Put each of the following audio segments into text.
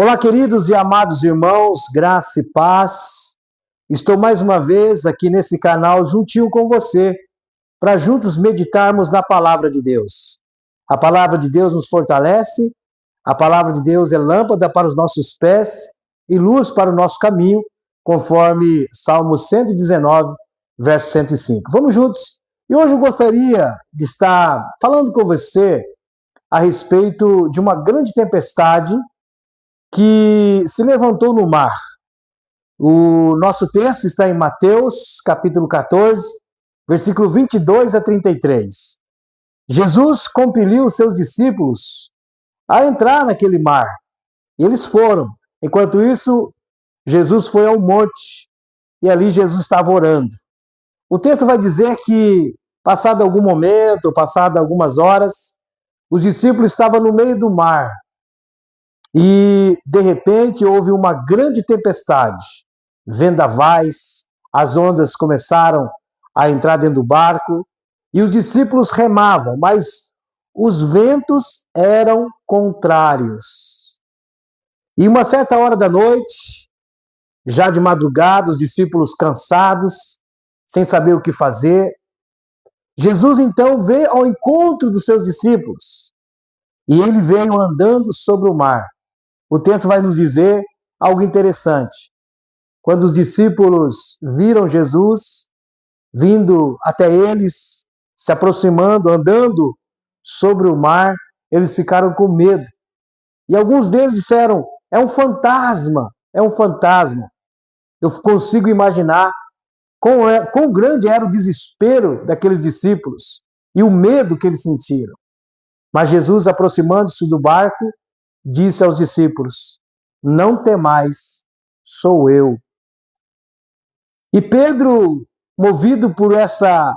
Olá, queridos e amados irmãos, graça e paz. Estou mais uma vez aqui nesse canal juntinho com você, para juntos meditarmos na palavra de Deus. A palavra de Deus nos fortalece, a palavra de Deus é lâmpada para os nossos pés e luz para o nosso caminho, conforme Salmo 119, verso 105. Vamos juntos. E hoje eu gostaria de estar falando com você a respeito de uma grande tempestade que se levantou no mar. O nosso texto está em Mateus, capítulo 14, versículo 22 a 33. Jesus compeliu os seus discípulos a entrar naquele mar. E eles foram. Enquanto isso, Jesus foi ao monte e ali Jesus estava orando. O texto vai dizer que, passado algum momento, passado algumas horas, os discípulos estavam no meio do mar. E, de repente, houve uma grande tempestade, vendavais, as ondas começaram a entrar dentro do barco, e os discípulos remavam, mas os ventos eram contrários. E uma certa hora da noite, já de madrugada, os discípulos cansados, sem saber o que fazer, Jesus então veio ao encontro dos seus discípulos, e ele veio andando sobre o mar. O texto vai nos dizer algo interessante. Quando os discípulos viram Jesus vindo até eles, se aproximando, andando sobre o mar, eles ficaram com medo. E alguns deles disseram, é um fantasma, é um fantasma. Eu consigo imaginar quão grande era o desespero daqueles discípulos e o medo que eles sentiram. Mas Jesus, aproximando-se do barco, disse aos discípulos, não temais, sou eu. E Pedro, movido por essa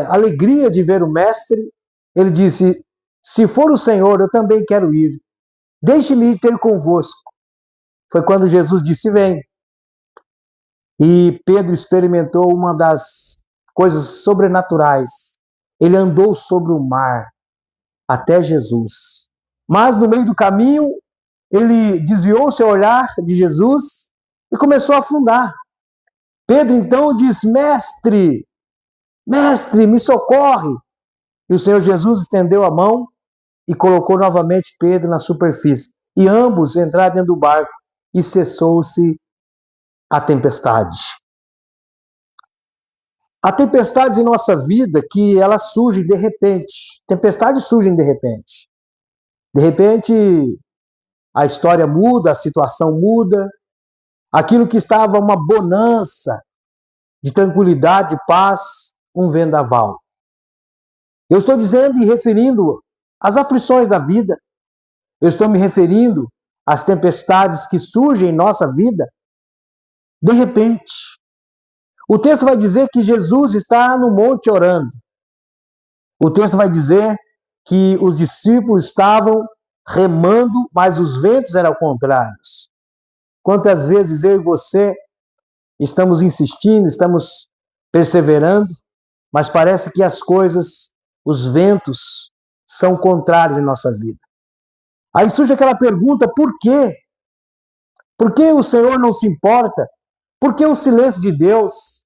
alegria de ver o mestre, ele disse, se for o Senhor, eu também quero ir. Deixe-me ir ter convosco. Foi quando Jesus disse, vem. E Pedro experimentou uma das coisas sobrenaturais. Ele andou sobre o mar até Jesus. Mas no meio do caminho, ele desviou seu olhar de Jesus e começou a afundar. Pedro então diz, mestre, me socorre. E o Senhor Jesus estendeu a mão e colocou novamente Pedro na superfície. E ambos entraram dentro do barco e cessou-se a tempestade. Há tempestades em nossa vida que elas surgem de repente. Tempestades surgem de repente. De repente, a história muda, a situação muda. Aquilo que estava uma bonança de tranquilidade, de paz, um vendaval. Eu estou dizendo e referindo às aflições da vida. Eu estou me referindo às tempestades que surgem em nossa vida de repente. O texto vai dizer que Jesus está no monte orando. O texto vai dizer que os discípulos estavam remando, mas os ventos eram contrários. Quantas vezes eu e você estamos insistindo, estamos perseverando, mas parece que as coisas, os ventos, são contrários em nossa vida. Aí surge aquela pergunta, por quê? Por que o Senhor não se importa? Por que o silêncio de Deus?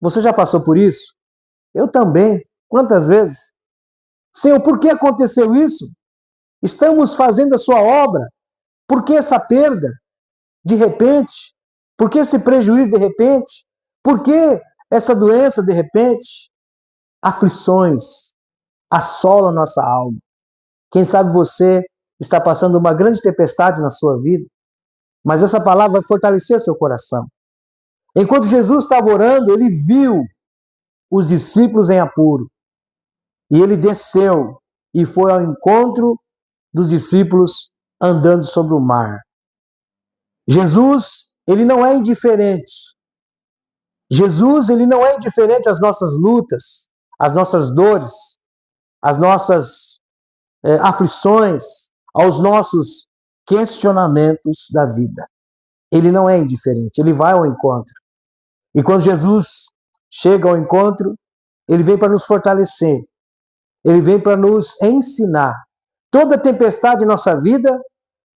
Você já passou por isso? Eu também. Quantas vezes? Senhor, por que aconteceu isso? Estamos fazendo a sua obra. Por que essa perda? De repente? Por que esse prejuízo de repente? Por que essa doença de repente? Aflições assolam a nossa alma. Quem sabe você está passando uma grande tempestade na sua vida, mas essa palavra vai fortalecer o seu coração. Enquanto Jesus estava orando, ele viu os discípulos em apuro. E ele desceu e foi ao encontro dos discípulos andando sobre o mar. Jesus, ele não é indiferente. Jesus, ele não é indiferente às nossas lutas, às nossas dores, às nossas aflições, aos nossos questionamentos da vida. Ele não é indiferente, ele vai ao encontro. E quando Jesus chega ao encontro, ele vem para nos fortalecer. Ele vem para nos ensinar. Toda tempestade em nossa vida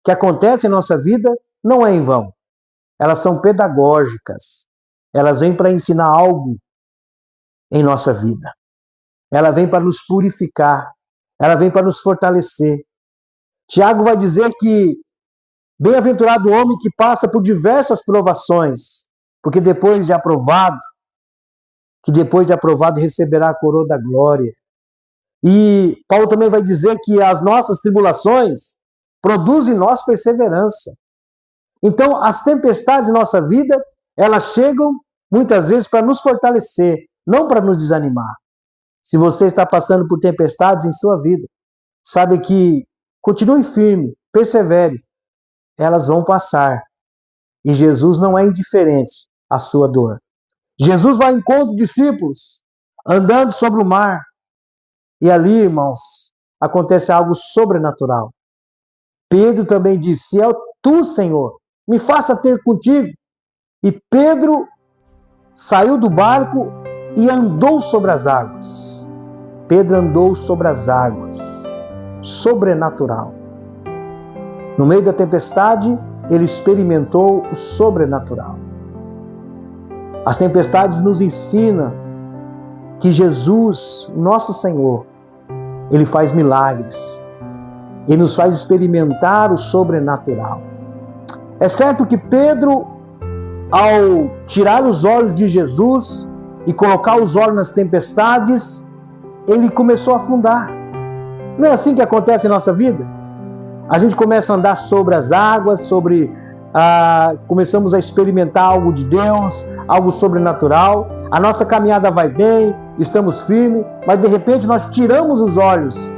que acontecem em nossa vida não é em vão. Elas são pedagógicas. Elas vêm para ensinar algo em nossa vida. Ela vem para nos purificar. Ela vem para nos fortalecer. Tiago vai dizer que bem-aventurado o homem que passa por diversas provações, porque depois de aprovado receberá a coroa da glória. E Paulo também vai dizer que as nossas tribulações produzem em nós perseverança. Então, as tempestades em nossa vida, elas chegam muitas vezes para nos fortalecer, não para nos desanimar. Se você está passando por tempestades em sua vida, sabe que continue firme, persevere. Elas vão passar. E Jesus não é indiferente à sua dor. Jesus vai ao encontro dos discípulos, andando sobre o mar. E ali, irmãos, acontece algo sobrenatural. Pedro também disse: se é tu, Senhor, me faça ter contigo. E Pedro saiu do barco e andou sobre as águas. Pedro andou sobre as águas. Sobrenatural. No meio da tempestade, ele experimentou o sobrenatural. As tempestades nos ensinam que Jesus, nosso Senhor, Ele faz milagres. Ele nos faz experimentar o sobrenatural. É certo que Pedro, ao tirar os olhos de Jesus e colocar os olhos nas tempestades, ele começou a afundar. Não é assim que acontece em nossa vida? A gente começa a andar sobre as águas, começamos a experimentar algo de Deus, algo sobrenatural. A nossa caminhada vai bem, estamos firmes, mas de repente nós tiramos os olhos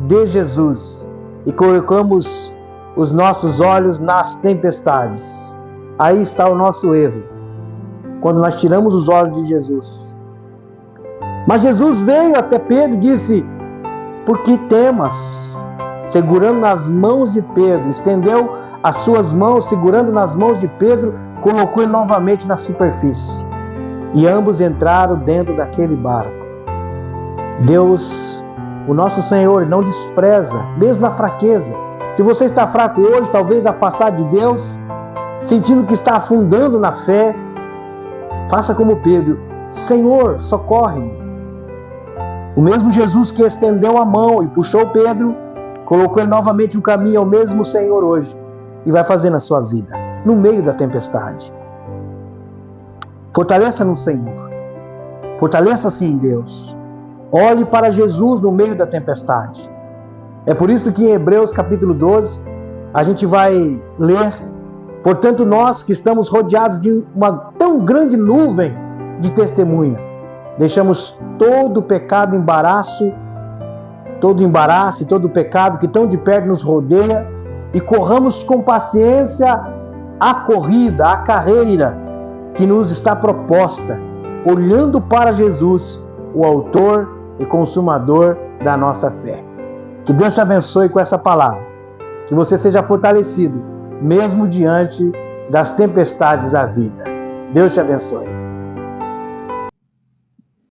de Jesus e colocamos os nossos olhos nas tempestades. Aí está o nosso erro, quando nós tiramos os olhos de Jesus. Mas Jesus veio até Pedro e disse: por que temas? Segurando nas mãos de Pedro, estendeu as suas mãos, segurando nas mãos de Pedro, colocou ele novamente na superfície. E ambos entraram dentro daquele barco. Deus, o nosso Senhor, não despreza, mesmo na fraqueza. Se você está fraco hoje, talvez afastado de Deus, sentindo que está afundando na fé, faça como Pedro: Senhor, socorre-me. O mesmo Jesus que estendeu a mão e puxou Pedro, colocou ele novamente no caminho, é o mesmo Senhor hoje, e vai fazer na sua vida, no meio da tempestade. Fortaleça no Senhor, fortaleça-se em Deus, olhe para Jesus no meio da tempestade. É por isso que em Hebreus capítulo 12, a gente vai ler: portanto nós que estamos rodeados de uma tão grande nuvem de testemunha, deixamos todo o pecado, todo embaraço e todo o pecado que tão de perto nos rodeia e corramos com paciência a corrida, a carreira que nos está proposta, olhando para Jesus, o autor e consumador da nossa fé. Que Deus te abençoe com essa palavra, que você seja fortalecido, mesmo diante das tempestades da vida. Deus te abençoe.